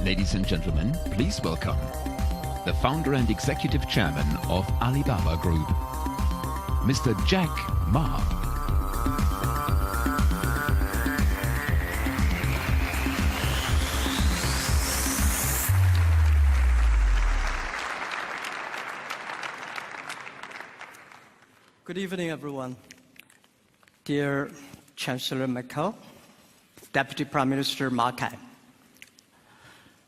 Ladies and gentlemen, please welcome the founder and executive chairman of Alibaba Group, Mr. Jack Ma. Good evening, everyone. Dear Chancellor Merkel, Deputy Prime Minister Ma Kai,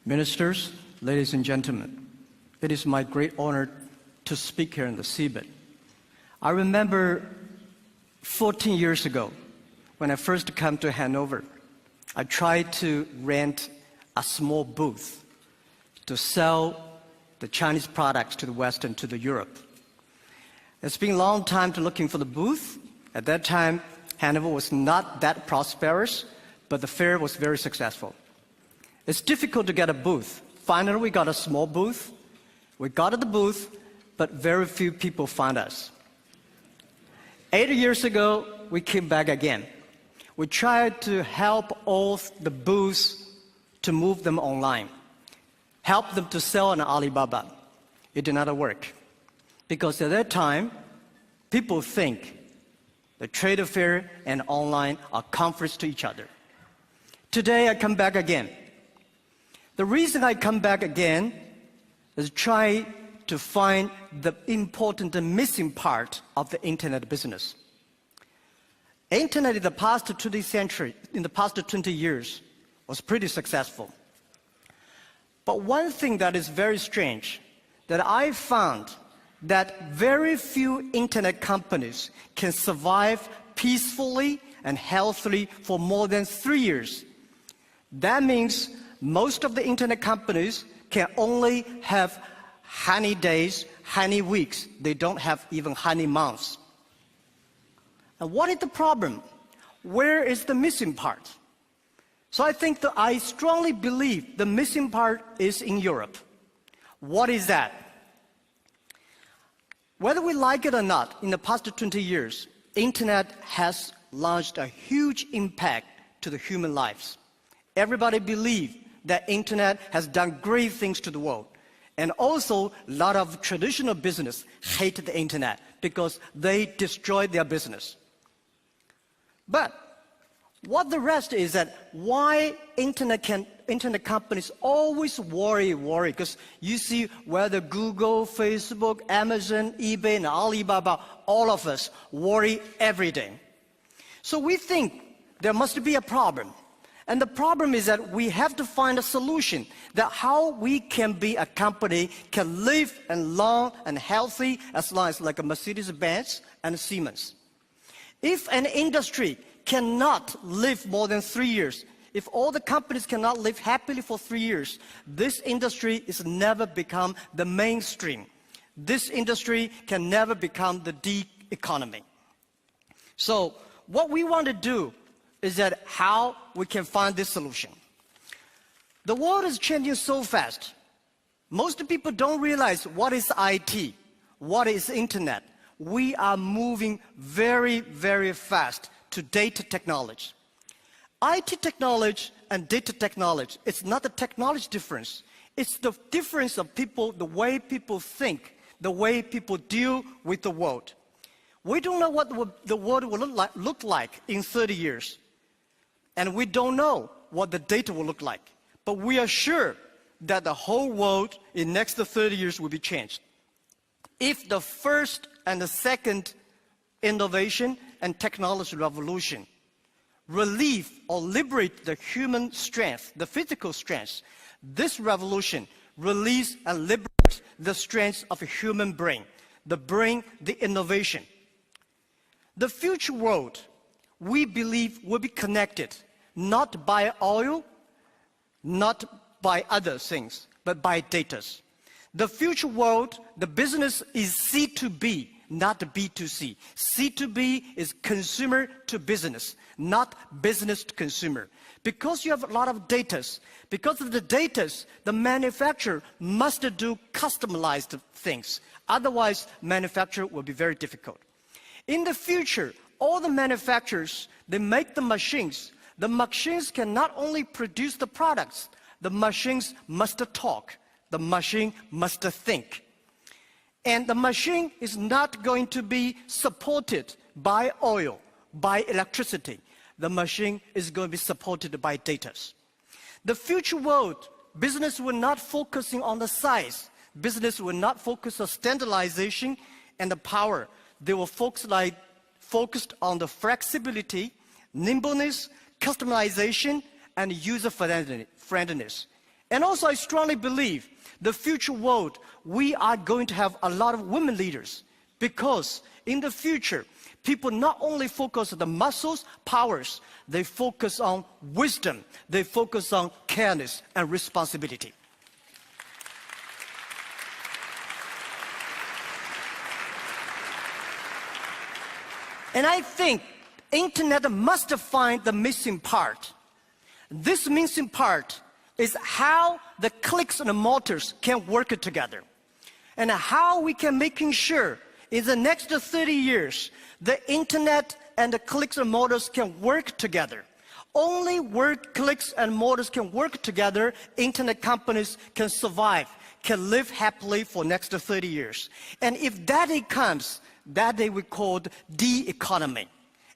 ministers, ladies and gentlemen, it is my great honor to speak here in the seabed. I remember 14 years ago, when I first came to Hanover, I tried to rent a small booth to sell the Chinese products to the West and to the Europe. It's been a long time to looking for the booth. At that time, Hanover was not that prosperous, but the fair was very successful. It's difficult to get a booth. Finally, we got a small booth. We got the booth, but very few people found us. 8 years ago, we came back again. We tried to help all the booths to move them online, help them to sell on Alibaba. It did not work. Because at that time, people think the trade fair and online are conflicts to each other. Today, I come back again. The reason I come back again is try to find the important and missing part of the internet business. Internet in the past 20 years, was pretty successful. But one thing that is very strange, that I found that very few internet companies can survive peacefully and healthily for more than 3 years. That means most of the internet companies can only have honey days, honey weeks. They don't have even honey months. And what is the problem? Where is the missing part? So I think that I strongly believe the missing part is in Europe. What is that? Whether we like it or not, in the past 20 years, internet has launched a huge impact to the human lives. Everybody believes that internet has done great things to the world. And also, a lot of traditional business hate the internet because they destroy their business. But what the rest is that why internet companies always worry, because you see whether Google, Facebook, Amazon, eBay, and Alibaba, all of us worry every day. So we think there must be a problem. And the problem is that we have to find a solution that how we can be a company can live and long and healthy as long as like a Mercedes-Benz and Siemens. If an industry cannot live more than 3 years, if all the companies cannot live happily for 3 years, this industry is never become the mainstream. This industry can never become the D economy. So what we want to do is that how we can find this solution. The world is changing so fast. Most people don't realize what is IT, what is internet. We are moving very, very fast to data technology. IT technology and data technology, it's not the technology difference. It's the difference of people, the way people think, the way people deal with the world. We don't know what the world will look like in 30 years. And we don't know what the data will look like. But we are sure that the whole world in the next 30 years will be changed. If the first and the second innovation and technology revolution relieve or liberate the human strength, the physical strength, this revolution release and liberate the strength of a human brain, the innovation. The future world, we believe, will be connected, not by oil, not by other things, but by data. The future world, the business is C2B, not B2C. C2B is consumer to business, not business to consumer. Because you have a lot of data, because of the data, the manufacturer must do customized things. Otherwise, manufacture will be very difficult. In the future, all the manufacturers, they make the machines. The machines can not only produce the products, The machines must talk. The machine must think. And the machine is not going to be supported by oil, by electricity. The machine is going to be supported by data. The future world, business will not focusing on the size. Business will not focus on standardization and the power. They will focused on the flexibility, nimbleness, customization, and user-friendliness. And also, I strongly believe the future world, we are going to have a lot of women leaders, because in the future, people not only focus on the muscles, powers, they focus on wisdom, they focus on careness and responsibility. And I think internet must find the missing part. This missing part is how the clicks and the motors can work together, and how we can making sure in the next 30 years, the internet and the clicks and motors can work together. Only where clicks and motors can work together, internet companies can survive, can live happily for next 30 years. And if that day comes, that day we called D-economy.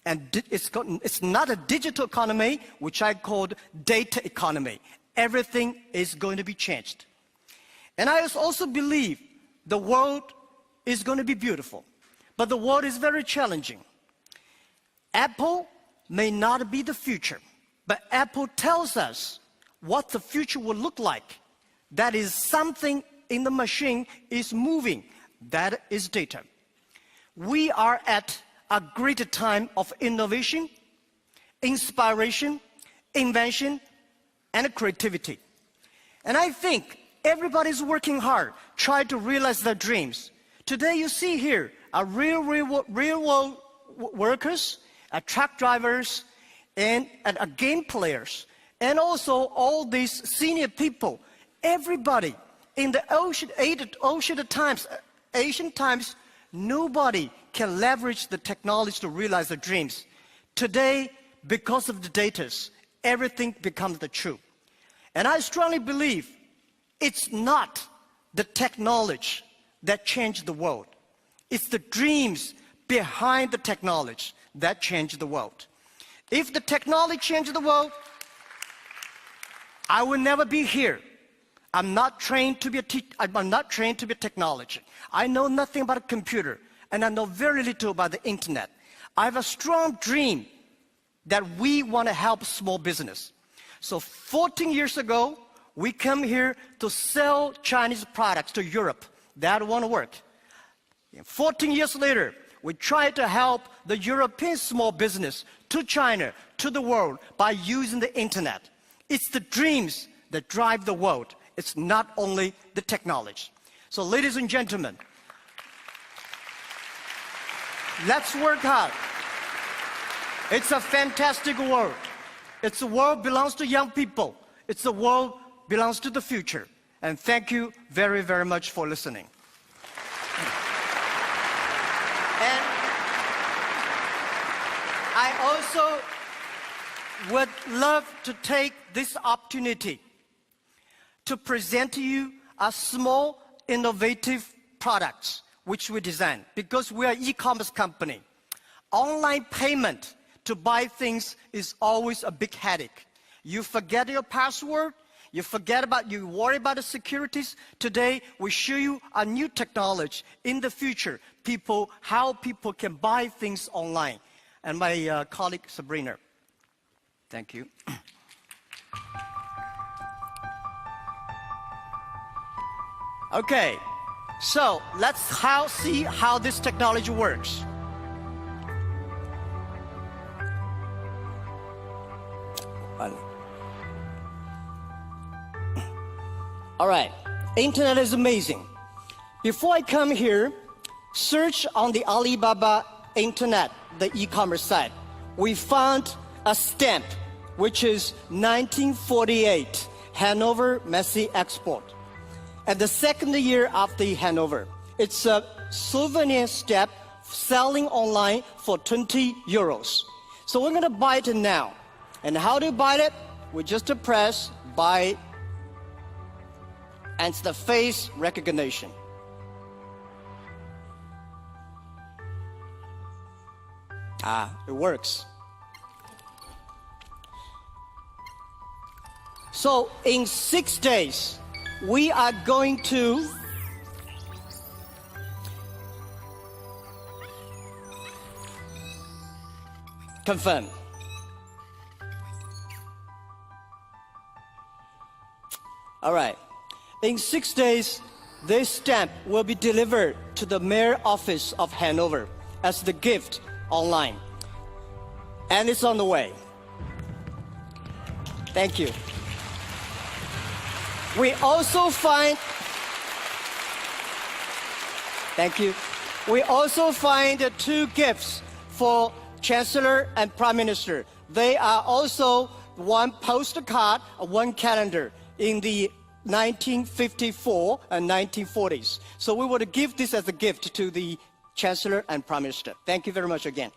And it's not a digital economy, which I called data economy. Everything is going to be changed. And I also believe the world is going to be beautiful, but the world is very challenging. Apple may not be the future, but Apple tells us what the future will look like. That is something in the machine is moving. That is data. We are at a great time of innovation, inspiration, invention, and creativity. And I think everybody's working hard, trying to realize their dreams. Today you see here are real world workers, truck drivers, and game players, and also all these senior people. Everybody in the Asian times, nobody can leverage the technology to realize their dreams. Today, because of the data, everything becomes the truth. And I strongly believe it's not the technology that changed the world. It's the dreams behind the technology that changed the world. If the technology changed the world, I will never be here. I'm not trained to be I'm not trained to be a technology. I know nothing about a computer, and I know very little about the internet. I have a strong dream that we want to help small business. So 14 years ago, we come here to sell Chinese products to Europe. That won't work. 14 years later, we try to help the European small business to China, to the world, by using the internet. It's the dreams that drive the world. It's not only the technology. So ladies and gentlemen, let's work hard. It's a fantastic world. It's a world belongs to young people. It's a world belongs to the future. And thank you very, very much for listening. And I also would love to take this opportunity to present to you a small, innovative products which we design, because we are an e-commerce company. Online payment to buy things is always a big headache. You forget your password, you worry about the securities. Today, we show you a new technology. In the future, how people can buy things online. And my colleague, Sabrina. Thank you. Okay, so let's see how this technology works. All right, internet is amazing. Before I come here, search on the Alibaba internet, the e-commerce site. We found a stamp, which is 1948, Hanover Messe Export. And the second year after Hanover. It's a souvenir stamp selling online for 20 euros. So we're gonna buy it now. And how do you buy it? We just press buy and it's the face recognition. It works. So in 6 days, we are going to confirm. All right. In 6 days, this stamp will be delivered to the mayor office of Hanover as the gift online. And it's on the way. Thank you. We also find, thank you. We also find 2 gifts for Chancellor and Prime Minister. They are also 1 postcard, 1 calendar in the 1954 and 1940s. So we want to give this as a gift to the Chancellor and Prime Minister. Thank you very much again.